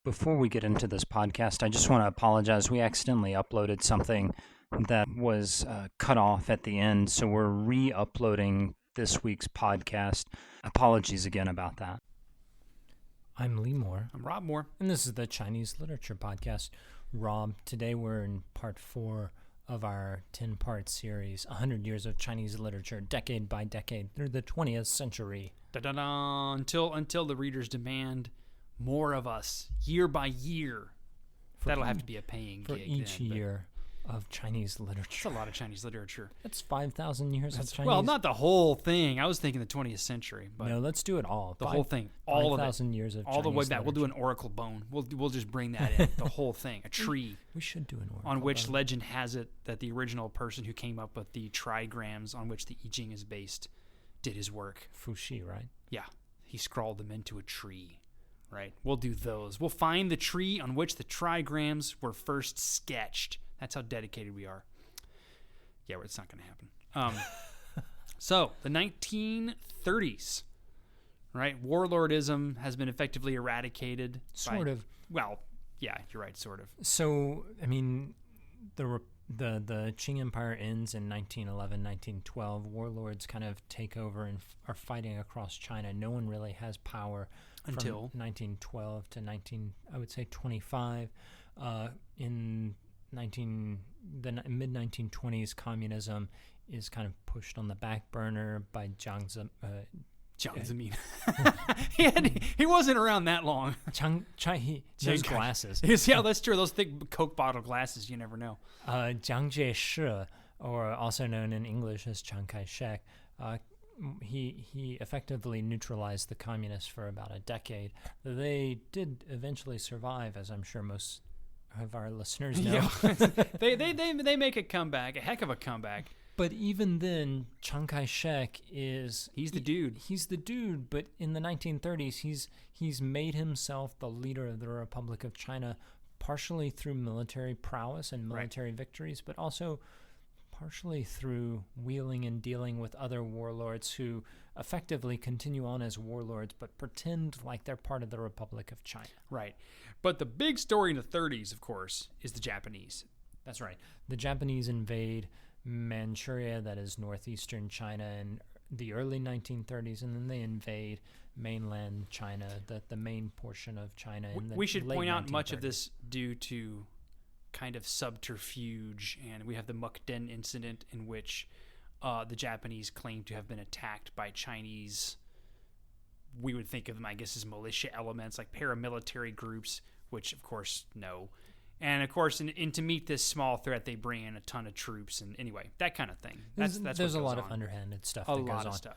Before we get into this podcast, I just want to apologize. We accidentally uploaded something that was cut off at the end, so we're re-uploading this week's podcast. Apologies again about that. I'm Lee Moore. I'm Rob Moore. And this is the Chinese Literature Podcast. Rob, today we're in part 4 of our 10-part series, 100 Years of Chinese Literature, decade by decade, through the 20th century. Da-da-da, until the readers demand more of us, year by year. That'll have to be a paying for gig. For each year of Chinese literature. That's a lot of Chinese literature. That's 5,000 years of Chinese. Well, not the whole thing. I was thinking the 20th century. But no, let's do it all. The whole thing. All of it. 5,000 years of all Chinese the way back. literature. We'll do an oracle bone. We'll just bring that in. The whole thing. A tree. We should do an oracle on which bone. legend has it that the original person who came up with the trigrams on which the I Ching is based did his work. Fuxi, right? Yeah. He scrawled them into a tree. Right. We'll do those. We'll find the tree on which the trigrams were first sketched. That's how dedicated we are. Yeah, it's not going to happen. So, the 1930s, right? Warlordism has been effectively eradicated. Sort of. Well, yeah, you're right, sort of. So, I mean, the Qing Empire ends in 1911, 1912. Warlords kind of take over and are fighting across China. No one really has power until 1912 to I would say 25. In the mid-1920s, communism is kind of pushed on the back burner by Jiang Zemin. he wasn't around that long. Those glasses. Yeah, that's true. Those thick Coke bottle glasses, you never know. Jiang Jieshi, or also known in English as Chiang Kai-shek, he effectively neutralized the communists for about a decade. They did eventually survive, as I'm sure most of our listeners know. Yeah. they make a comeback, a heck of a comeback. But even then, Chiang Kai-shek he's the dude. He's the dude, but in the 1930s, he's made himself the leader of the Republic of China, partially through military prowess and military victories, but also partially through wheeling and dealing with other warlords who effectively continue on as warlords but pretend like they're part of the Republic of China. Right. But the big story in the 30s, of course, is the Japanese. That's right. The Japanese invade Manchuria, that is northeastern China, in the early 1930s, and then they invade mainland China, the main portion of China. We should point out 1930s. Much of this due to kind of subterfuge, and we have the Mukden incident in which the Japanese claim to have been attacked by Chinese. We would think of them, I guess, as militia elements, like paramilitary groups, which, of course, no. And, of course, to meet this small threat, they bring in a ton of troops, and anyway, that kind of thing. There's a lot of underhanded stuff that goes on. A lot of stuff.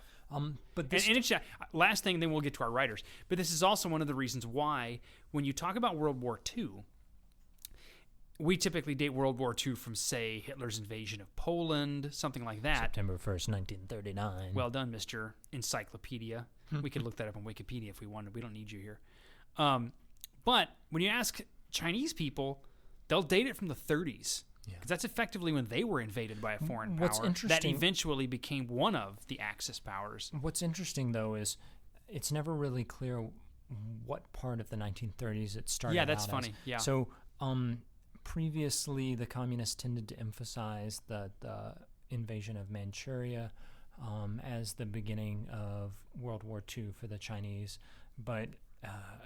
But this and it's, last thing, then we'll get to our writers. But this is also one of the reasons why, when you talk about World War II, we typically date World War II from, say, Hitler's invasion of Poland, something like that. September 1st, 1939. Well done, Mr. Encyclopedia. We could look that up on Wikipedia if we wanted. We don't need you here. But when you ask Chinese people, they'll date it from the 30s. Because that's effectively when they were invaded by a foreign power that eventually became one of the Axis powers. What's interesting, though, is it's never really clear what part of the 1930s it started out. Yeah, that's funny. As. Yeah. So, previously, the communists tended to emphasize the invasion of Manchuria as the beginning of World War II for the Chinese, but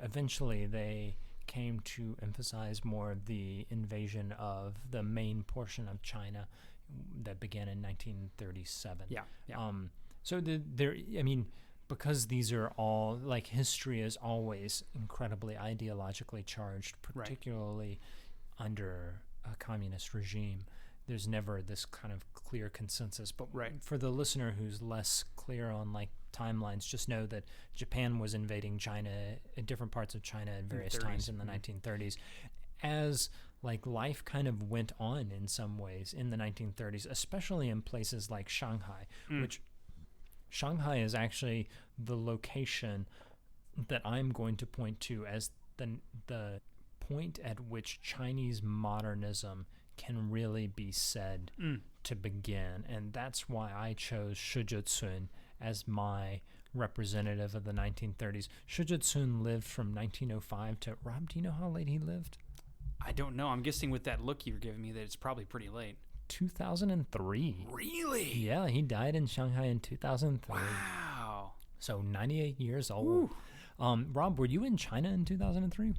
eventually they came to emphasize more of the invasion of the main portion of China that began in 1937. Yeah. So because these are all, like, history is always incredibly ideologically charged, particularly under a communist regime. There's never this kind of clear consensus. But for the listener who's less clear on, like, timelines, just know that Japan was invading China, different parts of China at various times in the 1930s. As, like, life kind of went on in some ways in the 1930s, especially in places like Shanghai, which Shanghai is actually the location that I'm going to point to as the point at which Chinese modernism can really be said to begin. And that's why I chose Zhecun as my representative of the 1930s. Zhecun lived from 1905 to, Rob, do you know how late he lived? I don't know. I'm guessing with that look you're giving me that it's probably pretty late. 2003. Really? Yeah, he died in Shanghai in 2003. Wow. So 98 years old. Rob, were you in China in 2003?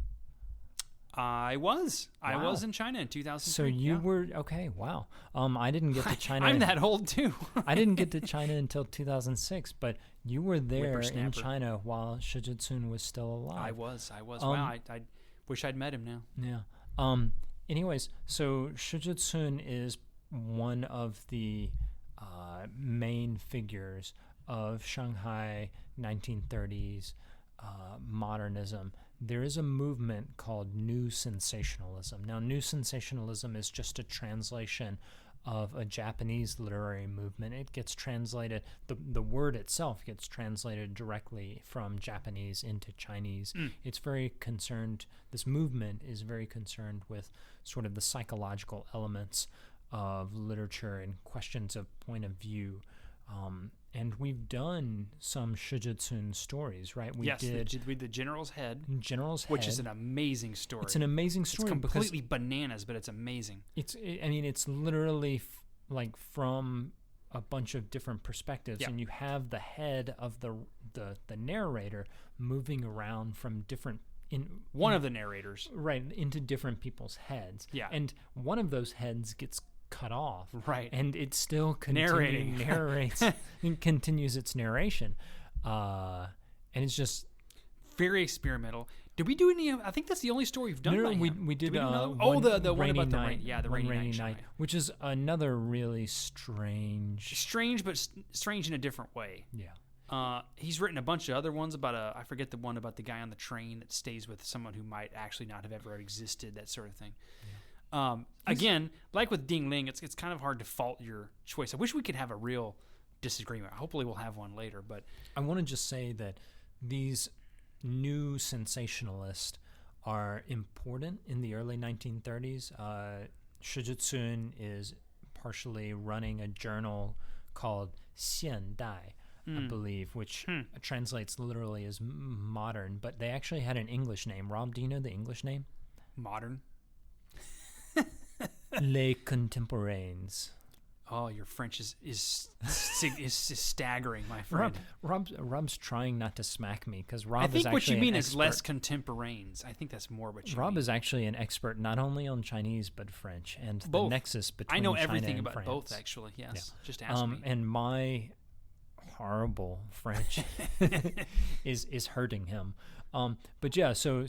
I was. Wow. I was in China in 2003. So you were, okay, wow. I didn't get to China. I'm that old too. I didn't get to China until 2006, but you were there in Whippersnapper. China while Zhecun was still alive. I was. Wow, I wish I'd met him now. Yeah. Anyways, so Zhecun is one of the main figures of Shanghai 1930s modernism. There is a movement called New Sensationalism. Now, New Sensationalism is just a translation of a Japanese literary movement. It gets translated, the word itself gets translated directly from Japanese into Chinese. It's very concerned, this movement is very concerned with sort of the psychological elements of literature and questions of point of view. And we've done some Zhecun stories, right? We did the General's Head. Which is an amazing story. It's an amazing story. It's completely bananas, but it's amazing. It's literally like from a bunch of different perspectives, and you have the head of the narrator moving around from different of the narrators, right, into different people's heads. Yeah, and one of those heads gets cut off, right, and it still narrates and continues its narration, and it's just very experimental. Did we do any? I think that's the only story we've done. No, by we did. the one about the rain. Yeah, the rainy night, which is another really strange, but strange in a different way. Yeah. He's written a bunch of other ones about I forget the one about the guy on the train that stays with someone who might actually not have ever existed, that sort of thing. Yeah. Again, like with Ding Ling, it's kind of hard to fault your choice. I wish we could have a real disagreement. Hopefully we'll have one later. But I want to just say that these new sensationalists are important in the early 1930s. Zhecun is partially running a journal called 现代, I believe, which translates literally as modern, but they actually had an English name. Rob, do you know the English name? Modern? Les Contemporains. Oh, your French is staggering, my friend. Rob's trying not to smack me because Rob I think is what you mean an is expert. less contemporaneous. I think that's more what you Rob mean. is actually an expert not only on Chinese but French and both. The nexus between I know China everything and about France. both, actually. Yes, Yeah. Just ask me. And my horrible French is hurting him. But yeah, so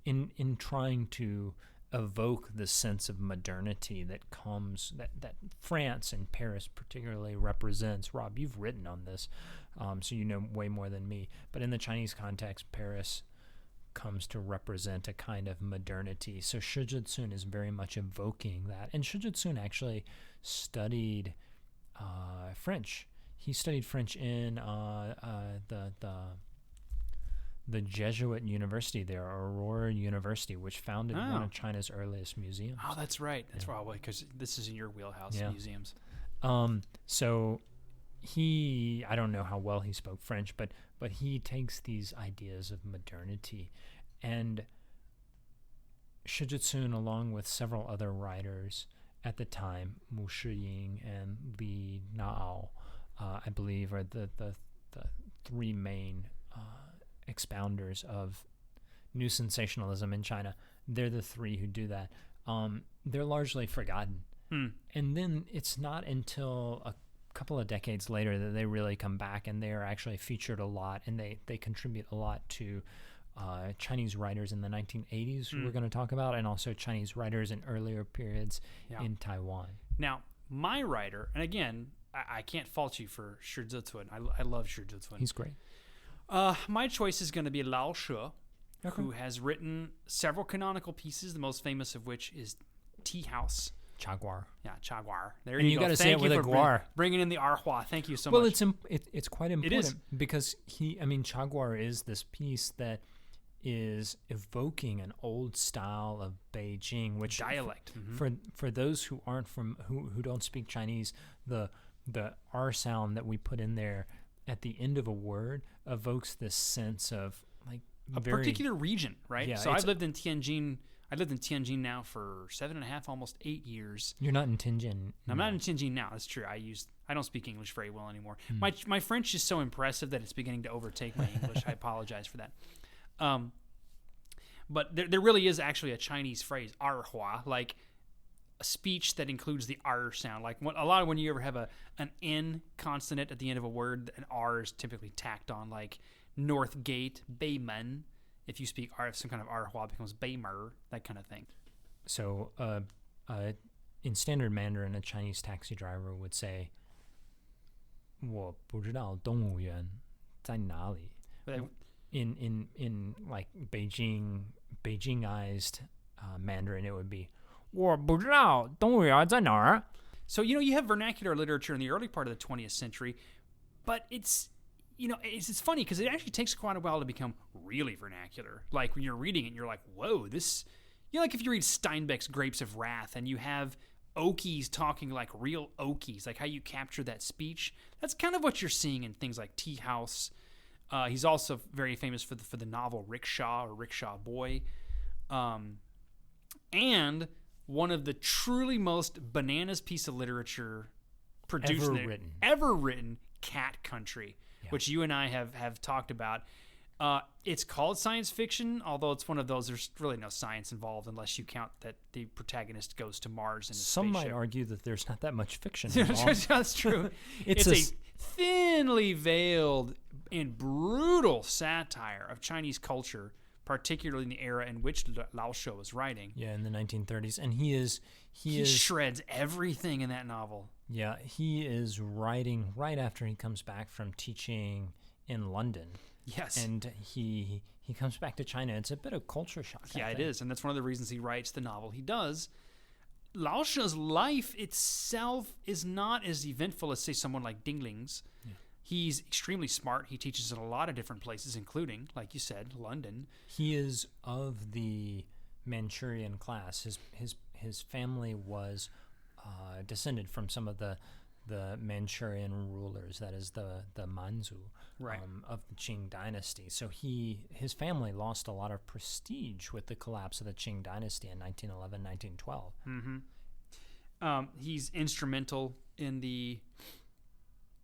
in trying to evoke the sense of modernity that comes that France and Paris particularly represents. Rob, you've written on this, so you know way more than me. But in the Chinese context, Paris comes to represent a kind of modernity. So Zhecun is very much evoking that. And Zhecun actually studied French. He studied French in the Jesuit university there, Aurora University, which founded one of China's earliest museums. Oh, that's right. That's probably because this is in your wheelhouse, museums. So he, I don't know how well he spoke French, but he takes these ideas of modernity, and Zhecun, along with several other writers at the time, Mu Shiying and Li Nao, I believe, are the three main expounders of new sensationalism in China. They're the three who do that. They're largely forgotten. And then it's not until a couple of decades later that they really come back, and they are actually featured a lot, and they contribute a lot to Chinese writers in the 1980s who we're going to talk about, and also Chinese writers in earlier periods in Taiwan. Now, my writer, and again, I can't fault you for Zhecun. I love Zhecun. He's great. My choice is going to be Lao She, who has written several canonical pieces, the most famous of which is Tea House. Chaguar. Yeah, Chaguar. There and you go. Got to say it with a guar. Bringing in the arhua. Thank you so much. Well, it's quite important because Chaguar is this piece that is evoking an old style of Beijing, which dialect. For those who aren't who don't speak Chinese, the R sound that we put in there at the end of a word evokes this sense of like a particular region, right? Yeah, so I've lived in Tianjin. I lived in Tianjin now for 7.5, almost 8 years. You're not in Tianjin. I'm not in Tianjin now. That's true. I don't speak English very well anymore. My French is so impressive that it's beginning to overtake my English. I apologize for that. But there really is actually a Chinese phrase, "erhua," like a speech that includes the R sound. Like a lot of when you ever have an N consonant at the end of a word, an R is typically tacked on, like North Gate, Beimen. If you speak R, if some kind of erhua becomes Beimer, that kind of thing. So in standard Mandarin, a Chinese taxi driver would say, 我不知道动物园在哪里. In like Beijingized Mandarin, it would be 我不知道动物园在哪儿. So, you have vernacular literature in the early part of the 20th century, but it's funny because it actually takes quite a while to become really vernacular. Like when you're reading it, you're like, whoa, this, like if you read Steinbeck's Grapes of Wrath and you have Okies talking like real Okies, like how you capture that speech, that's kind of what you're seeing in things like Tea House. He's also very famous for the novel Rickshaw or Rickshaw Boy. And one of the truly most bananas piece of literature produced ever written, Cat Country, which you and I have talked about. It's called science fiction, although it's one of those, there's really no science involved unless you count that the protagonist goes to Mars in a Some spaceship. might argue that there's not that much fiction involved. That's true. It's a thinly veiled and brutal satire of Chinese culture, particularly in the era in which Lao Shou was writing. Yeah, in the 1930s. And he shreds everything in that novel. Yeah, he is writing right after he comes back from teaching in London. Yes. And he comes back to China. It's a bit of culture shock. Yeah, it is. And that's one of the reasons he writes the novel he does. Lao Shou's life itself is not as eventful as, say, someone like Ding Ling's. Yeah. He's extremely smart. He teaches in a lot of different places, including, like you said, London. He is of the Manchurian class. His family was descended from some of the Manchurian rulers, that is the Manzu, right, of the Qing dynasty. So his family lost a lot of prestige with the collapse of the Qing dynasty in 1911, 1912. Mm-hmm. He's instrumental in the.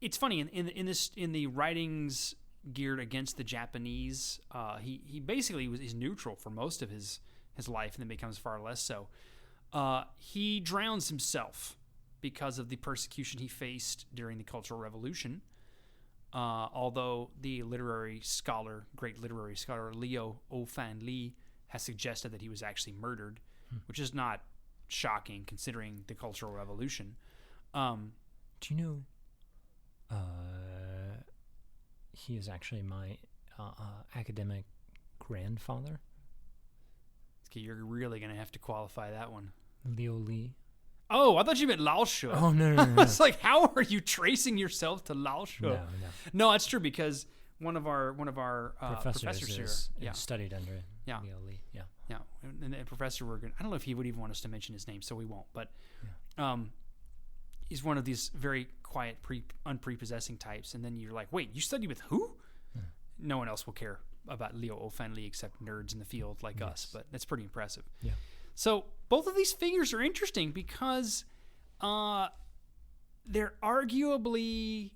It's funny in the writings geared against the Japanese. He basically is neutral for most of his life, and then becomes far less so. He drowns himself because of the persecution he faced during the Cultural Revolution. Although the great literary scholar Liu Ofan Li has suggested that he was actually murdered, which is not shocking considering the Cultural Revolution. Do you know he is actually my academic grandfather? Okay, you're really going to have to qualify that one. Liu Li. Oh, I thought you meant Lao Shou. Oh, no. I was like, how are you tracing yourself to Lao Shou? No, that's true, because one of our professors here studied under Liu Li. Yeah. And the professor, I don't know if he would even want us to mention his name, so we won't. But he's one of these very quiet, unprepossessing types. And then you're like, wait, you study with who? No one else will care about Liu Ofan Li except nerds in the field like us. But that's pretty impressive. Yeah. So both of these figures are interesting because they're arguably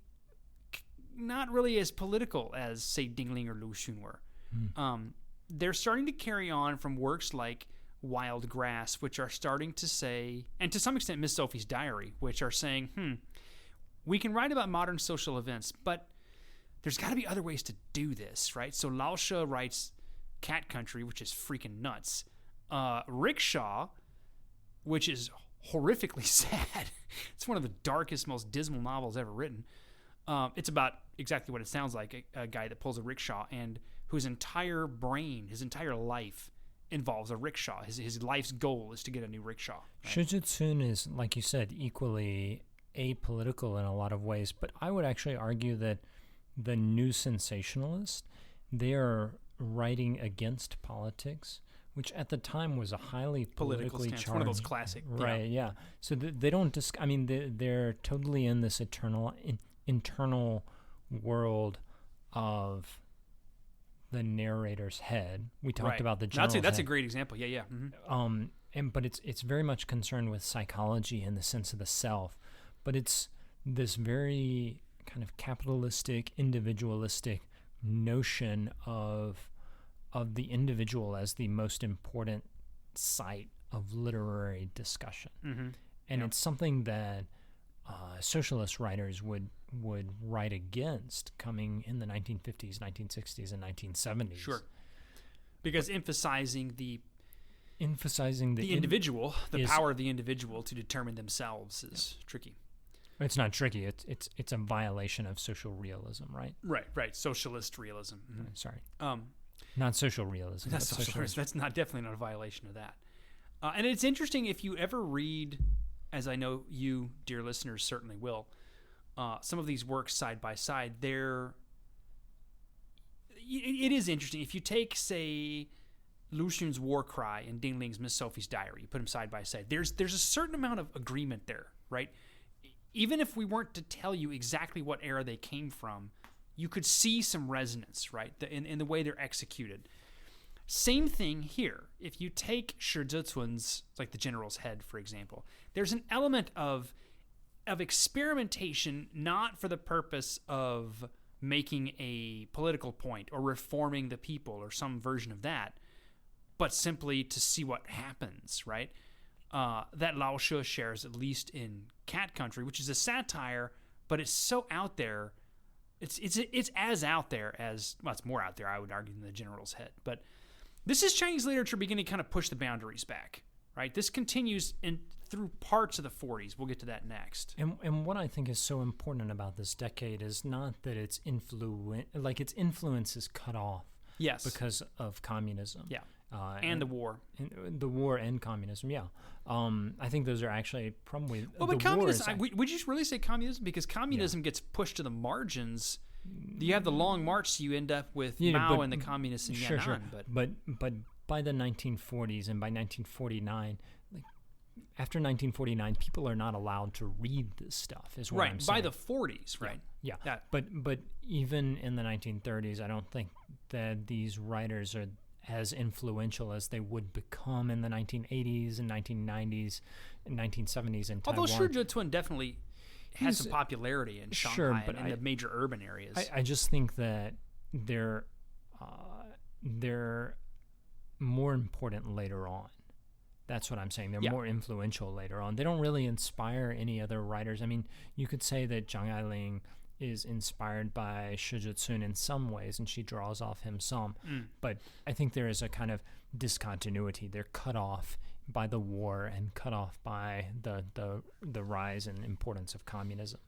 not really as political as, say, Ding Ling or Lu Xun were. They're starting to carry on from works like Wild Grass, which are starting to say, and to some extent Miss Sophie's Diary, which are saying, we can write about modern social events, but there's got to be other ways to do this, right? So Lao Shou writes Cat Country, which is freaking nuts. Rickshaw, which is horrifically sad. It's one of the darkest, most dismal novels ever written. It's about exactly what it sounds like, a guy that pulls a rickshaw and whose entire brain, his entire life involves a rickshaw. His life's goal is to get a new rickshaw. Right? Zhecun is, like you said, equally apolitical in a lot of ways, but I would actually argue that the new sensationalists, they are writing against politics, which at the time was a highly politically charged. One of those classic. Right, yeah. So they don't they're totally in this internal world of the narrator's head. We talked Right. about the general's That's a head. great example. Yeah, yeah. Mm-hmm. But it's very much concerned with psychology in the sense of the self, but it's this very kind of capitalistic, individualistic notion of the individual as the most important site of literary discussion. Mm-hmm. And Yeah. it's something that socialist writers would write against coming in the 1950s, 1960s, and 1970s. Sure. Because emphasizing the individual, the power of the individual to determine themselves is tricky. It's not tricky. It's a violation of social realism, right? Right. Socialist realism. Mm-hmm. Sorry. Not social realism. That's but socialist. That's definitely not a violation of that. And it's interesting if you ever read, as I know you, dear listeners, certainly will, some of these works side by side. It is interesting if you take, say, Lu Xun's War Cry and Ding Ling's Miss Sophie's Diary. You put them side by side. There's a certain amount of agreement there, right? Even if we weren't to tell you exactly what era they came from, you could see some resonance, right, in the way they're executed. Same thing here. If you take Zhecun's, like the general's head, for example, there's an element of experimentation, not for the purpose of making a political point or reforming the people or some version of that, but simply to see what happens, right? That Lao She shares, at least in Cat Country, which is a satire, but it's so out there. It's as out there as, well, it's more out there, I would argue, than the general's head. But this is Chinese literature beginning to kind of push the boundaries back, right? This continues through parts of the 40s. We'll get to that next. And what I think is so important about this decade is not that its influence is cut off. Yes. Because of communism. Yeah. And the war. The war and communism, yeah. I think those are actually probably... Well, but communism... Would you really say communism? Because communism gets pushed to the margins. You have the Long March, so you end up with Mao and the communists in Yan'an. Sure. But by the 1940s and by 1949... After 1949, people are not allowed to read this stuff, is what I'm saying. By the 40s, right? Yeah. But even in the 1930s, I don't think that these writers are as influential as they would become in the 1980s and 1990s and 1970s in Taiwan. Although Zhecun definitely has some popularity in Shanghai and in the major urban areas. I just think that they're more important later on. That's what I'm saying. They're more influential later on. They don't really inspire any other writers. I mean, you could say that Zhang Ailing is inspired by Shi Zhecun in some ways, and she draws off him some. But I think there is a kind of discontinuity. They're cut off by the war and cut off by the rise and importance of communism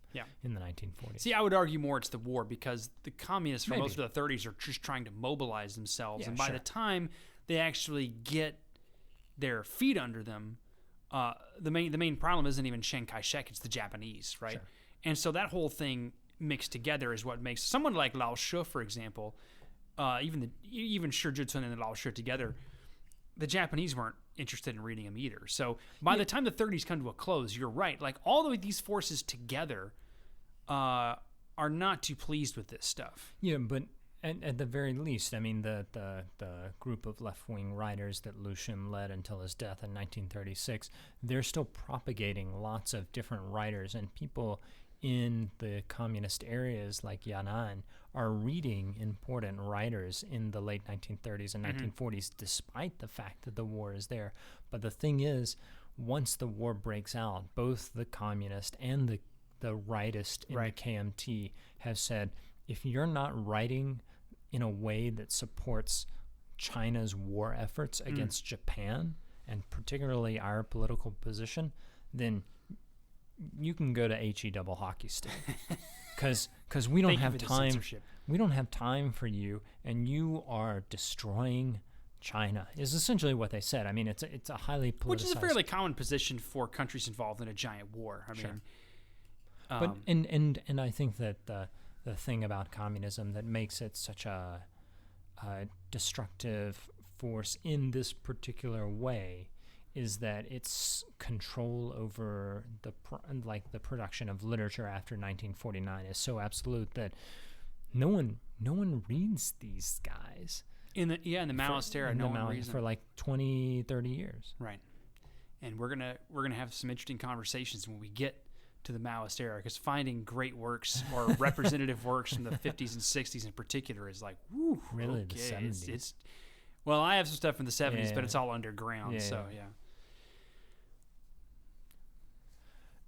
in the 1940s. See, I would argue more it's the war, because the communists for most of the 30s are just trying to mobilize themselves. And by the time they actually get their feet under them, the main problem isn't even Chiang Kai-shek, it's the Japanese, right? Sure. And so that whole thing mixed together is what makes someone like Lao She, for example, even Shi Zhecun and Lao She together, the Japanese weren't interested in reading them either. So by the time the 30s come to a close, you're right. Like, all of these forces together are not too pleased with this stuff. Yeah, but at the very least, I mean, the group of left-wing writers that Lu Xun led until his death in 1936, they're still propagating lots of different writers, and people in the communist areas like Yan'an are reading important writers in the late 1930s and 1940s, despite the fact that the war is there. But the thing is, once the war breaks out, both the communist and the rightist in the KMT have said, if you're not writing in a way that supports China's war efforts against Japan, and particularly our political position, then you can go to HE double hockey stick, because we don't have time. We don't have time for you, and you are destroying China. Is essentially what they said. I mean, it's a highly politicized, which is a fairly common position for countries involved in a giant war. I mean, but and I think that the thing about communism that makes it such a destructive force in this particular way is that its control over the production of literature after 1949 is so absolute that no one reads these guys. In the Maoist era, no one reads for like 20, 30 years. Right. And we're gonna have some interesting conversations when we get to the Maoist era, because finding great works or representative works from the 50s and 60s in particular is like, woo, really okay. The 70s. Well, I have some stuff from the 70s, but it's all underground. So yeah.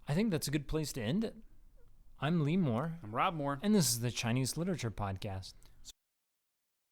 I think that's a good place to end it. I'm Lee Moore. I'm Rob Moore. And this is the Chinese Literature Podcast.